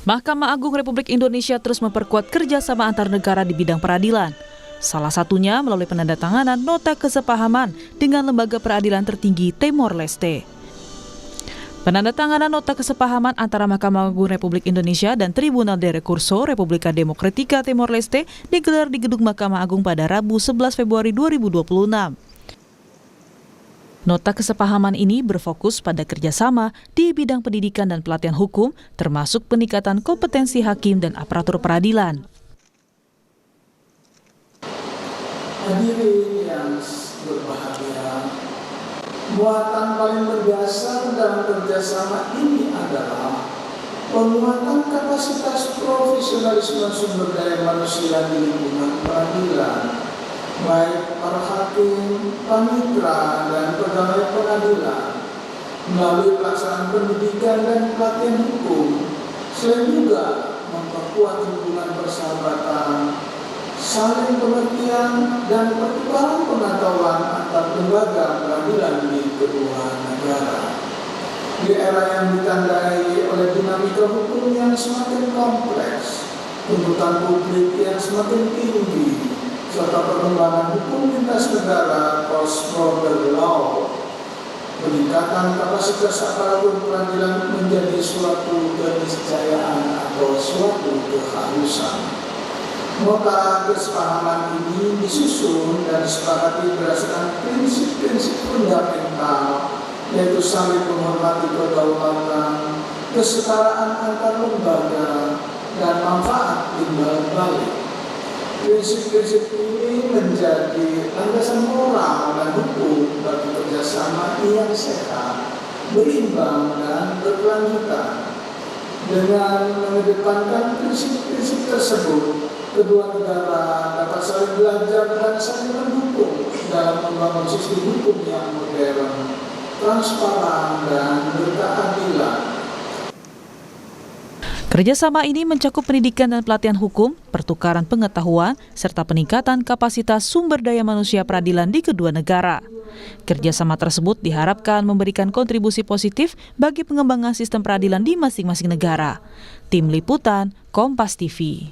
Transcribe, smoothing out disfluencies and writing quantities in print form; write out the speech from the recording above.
Mahkamah Agung Republik Indonesia terus memperkuat kerjasama antar negara di bidang peradilan. Salah satunya melalui penandatanganan nota kesepahaman dengan lembaga peradilan tertinggi Timor Leste. Penandatanganan nota kesepahaman antara Mahkamah Agung Republik Indonesia dan Tribunal de Recurso República Democrática Timor Leste digelar di Gedung Mahkamah Agung pada Rabu 11 Februari 2026. Nota kesepahaman ini berfokus pada kerjasama di bidang pendidikan dan pelatihan hukum, termasuk peningkatan kompetensi hakim dan aparatur peradilan. Hadirin yang berbahagia, muatan paling berdasar dalam kerjasama ini adalah penguatan kapasitas profesionalisme sumber daya manusia di lingkungan peradilan, baik para hakim, panitera, dan pegawai pengadilan melalui pelaksanaan pendidikan dan pelatihan hukum, selain juga memperkuat hubungan persahabatan, saling pengertian, dan pertukaran pengetahuan antar lembaga peradilan di kedua negara. Di era yang ditandai oleh dinamika hukum yang semakin kompleks, tuntutan publik yang semakin tinggi, serta perkembangan hukum lintas negara cross-border law, peningkatan kapasitas aparatur peradilan menjadi suatu keniscayaan atau suatu keharusan. Nota kesepahaman ini disusun dan disepakati berdasarkan prinsip-prinsip fundamental, yaitu saling menghormati kedaulatan, kesetaraan antar lembaga, dan manfaat timbal balik. Prinsip-prinsip ini menjadi landasan moral dan hukum bagi kerjasama yang sehat, berimbang, dan berkelanjutan. Dengan mengedepankan prinsip-prinsip tersebut, kedua negara dapat saling belajar dan saling mendukung dalam membangun sistem hukum yang modern, transparan, dan berkeadilan. Kerjasama ini mencakup pendidikan dan pelatihan hukum, pertukaran pengetahuan, serta peningkatan kapasitas sumber daya manusia peradilan di kedua negara. Kerjasama tersebut diharapkan memberikan kontribusi positif bagi pengembangan sistem peradilan di masing-masing negara. Tim Liputan, Kompas TV.